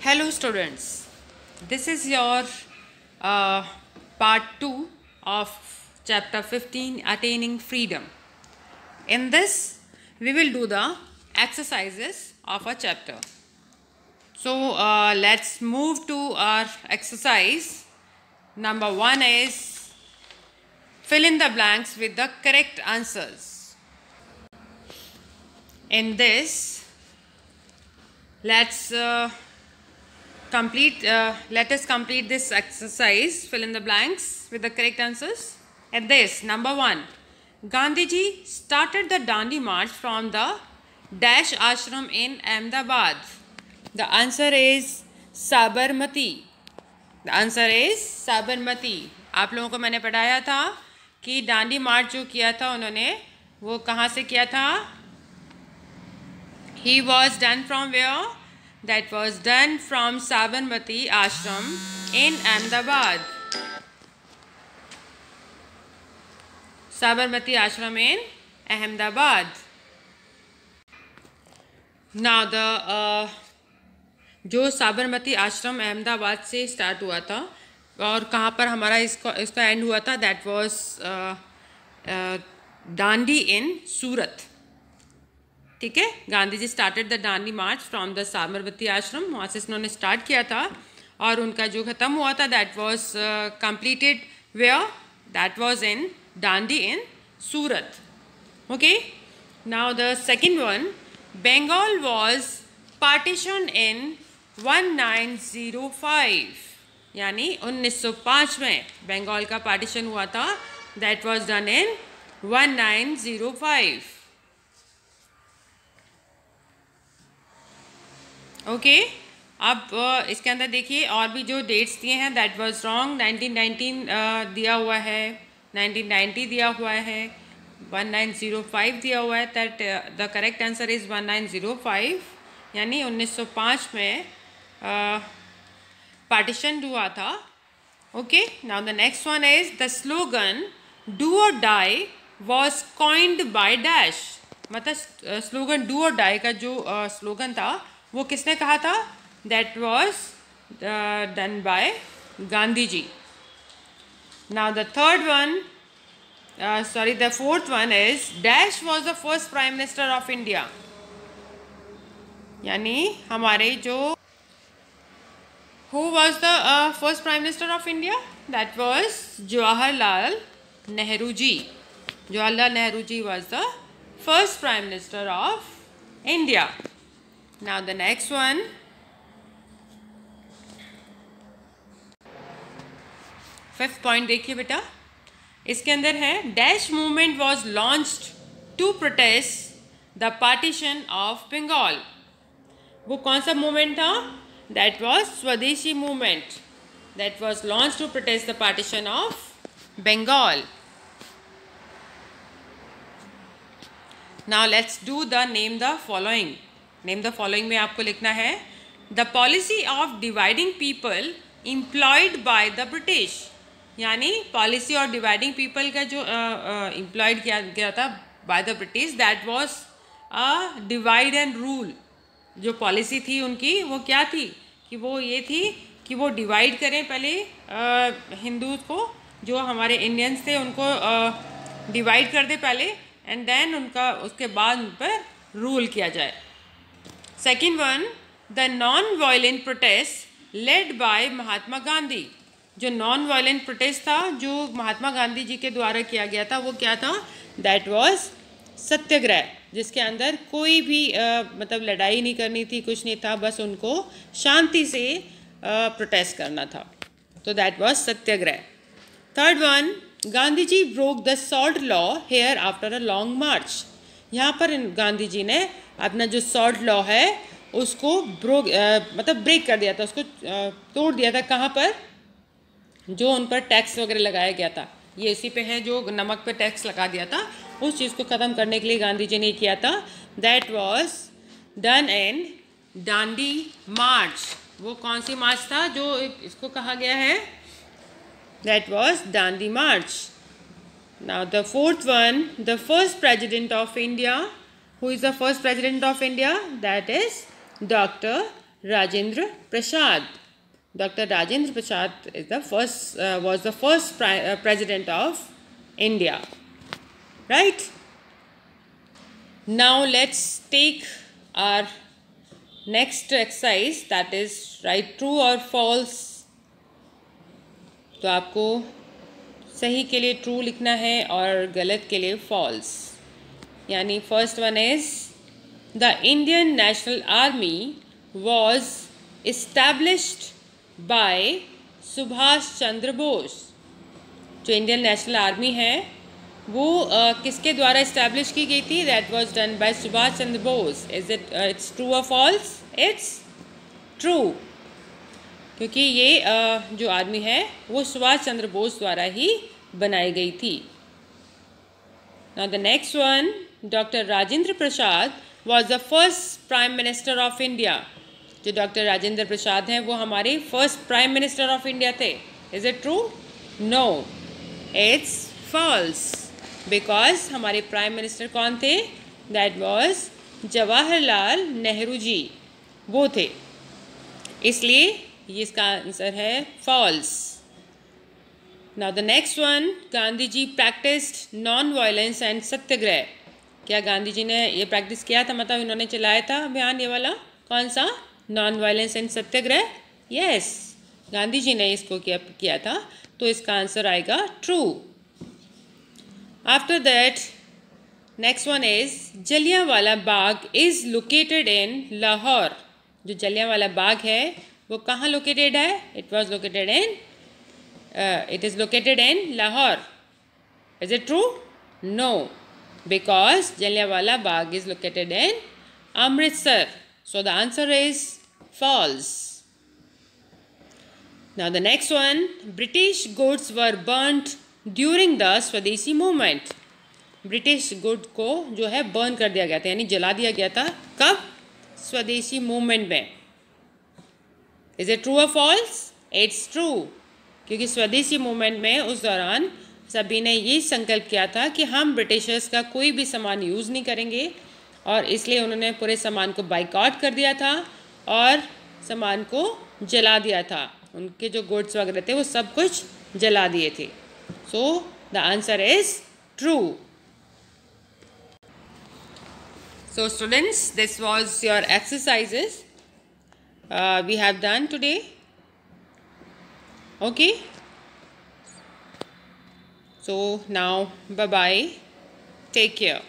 Hello students, this is your part 2 of chapter 15 Attaining Freedom. In this we will do the exercises of a chapter. So let's move to our exercise. Number 1 is fill in the blanks with the correct answers. In this let us complete this exercise. Fill in the blanks with the correct answers. At this, number 1, Gandhiji started the Dandi March from the dash ashram in Ahmedabad. The answer is Sabarmati. The answer is Sabarmati. आप लोगों को मैंने पढ़ाया था कि डांडी मार्च जो किया था उन्होंने वो कहाँ से किया था? He was done from where? That was done from Sabarmati Ashram in Ahmedabad. Sabarmati Ashram in Ahmedabad. Now the जो साबरमती आश्रम अहमदाबाद से स्टार्ट हुआ था और कहाँ पर हमारा इसका एंड हुआ था? That was Dandi in Surat. ठीक है, Gandhi ji started the Dandi march from the Sabarmati ashram, वहाँ से उन्होंने स्टार्ट किया था और उनका जो ख़त्म हुआ था that was completed where? That was in Dandi in Surat. Okay, now the second one, Bengal was partition in 1905, यानी 1905 में बंगाल का पार्टीशन हुआ था. That was done in 1905. Okay, अब इसके अंदर देखिए और भी जो डेट्स दिए हैं. That was wrong. 1919 दिया हुआ है, 1990 दिया हुआ है, 1905 दिया हुआ है. That the correct answer is 1905, यानी 1905 में पार्टीशन हुआ था. Okay, now the next one is the slogan do or die was coined by dash. मतलब स्लोगन डू और डाई का जो स्लोगन था वो किसने कहा था? That was done by Gandhi ji. Now the third one, the fourth one is dash was the first prime minister of India. यानी हमारे जो who was the first prime minister of India? That was Jawaharlal Nehru ji. Jawaharlal Nehru ji was the first prime minister of India. Now the next one, fifth point देखिए बेटा, इसके अंदर है dash movement was launched to protest the partition of Bengal. वो कौन सा movement था? That was Swadeshi movement. That was launch to protest the partition of Bengal. Now let's do the name the following. Name the following में आपको लिखना है the policy of dividing people employed by the British. यानी policy of dividing people का जो employed किया गया था by the British, that was a divide and rule. जो पॉलिसी थी उनकी वो क्या थी कि वो ये थी कि वो डिवाइड करें पहले हिंदू को, जो हमारे इंडियंस थे उनको डिवाइड कर दे पहले, एंड देन उनका उसके बाद उन पर रूल किया जाए. Second one, the non-violent protest led by Mahatma Gandhi. जो non-violent protest था जो महात्मा गांधी जी के द्वारा किया गया था वो क्या था? That was सत्याग्रह, जिसके अंदर कोई भी मतलब लड़ाई नहीं करनी थी, कुछ नहीं था, बस उनको शांति से प्रोटेस्ट करना था. तो that was Satyagraha. Third one, Gandhi ji broke the salt law here after a long march. यहाँ पर गांधी जी ने अपना जो सॉल्ट लॉ है उसको ब्रेक कर दिया था, उसको तोड़ दिया था. कहाँ पर? जो उन पर टैक्स वगैरह लगाया गया था, ये इसी पे है जो नमक पे टैक्स लगा दिया था, उस चीज़ को ख़त्म करने के लिए गांधी जी ने किया था. दैट वाज डन इन डांडी मार्च. वो कौन सी मार्च था जो इसको कहा गया है? That was Dandi March. Now the fourth one, the first president of India. Who is the first president of India? That is Dr. Rajendra Prasad. Dr. Rajendra Prasad is was the first president of India. Right? Now let's take our next exercise, that is write true or false. तो आपको सही के लिए true लिखना है और गलत के लिए फॉल्स. यानी first one is the Indian national army was established by Subhash Chandra Bose. जो इंडियन नेशनल आर्मी है वो किसके द्वारा इस्टेब्लिश की गई थी? That was done bye Subhash Chandra Bose. Is it's true और फॉल्स? इट्स ट्रू, क्योंकि ये जो आर्मी है वो सुभाष चंद्र बोस द्वारा ही बनाई गई थी. Now the next one, doctor Rajendra Prasad was the first prime minister of India. जो डॉक्टर राजेंद्र प्रसाद हैं वो हमारे first prime minister of India थे. Is it true? No, it's false, because हमारे प्राइम मिनिस्टर कौन थे? दैट वॉज जवाहरलाल नेहरू जी, वो थे. इसलिए ये इसका आंसर है false. Now the next one, Gandhi ji practised non violence and satyagraha. क्या गांधी जी ने ये प्रैक्टिस किया था, मतलब इन्होंने चलाया था अभियान ये वाला? कौन सा? Non violence and satyagraha. Yes, Gandhi ji ने इसको किया था, तो इसका आंसर आएगा true. After that next one is Jallianwala Bagh is located in Lahore. जो जलियांवाला बाग है वो कहाँ लोकेटेड है? It is located in Lahore. Is it true? No, because Jallianwala Bagh is located in Amritsar. So the answer is false. Now the next one, British goods were burned during the स्वदेशी movement. British good को जो है burn कर दिया गया था, यानी जला दिया गया था. कब? स्वदेशी मूवमेंट में. इज इट ट्रू और फॉल्स? इट्स ट्रू, क्योंकि स्वदेशी मूवमेंट में उस दौरान सभी ने ये संकल्प किया था कि हम ब्रिटिशर्स का कोई भी सामान यूज़ नहीं करेंगे, और इसलिए उन्होंने पूरे सामान को बाइकआउट कर दिया था और सामान को जला दिया था. उनके जो गुड्स वगैरह थे वो सब कुछ जला दिए थे. सो the answer is true. So students, this was your exercises we have done today. Okay, so now bye bye, take care.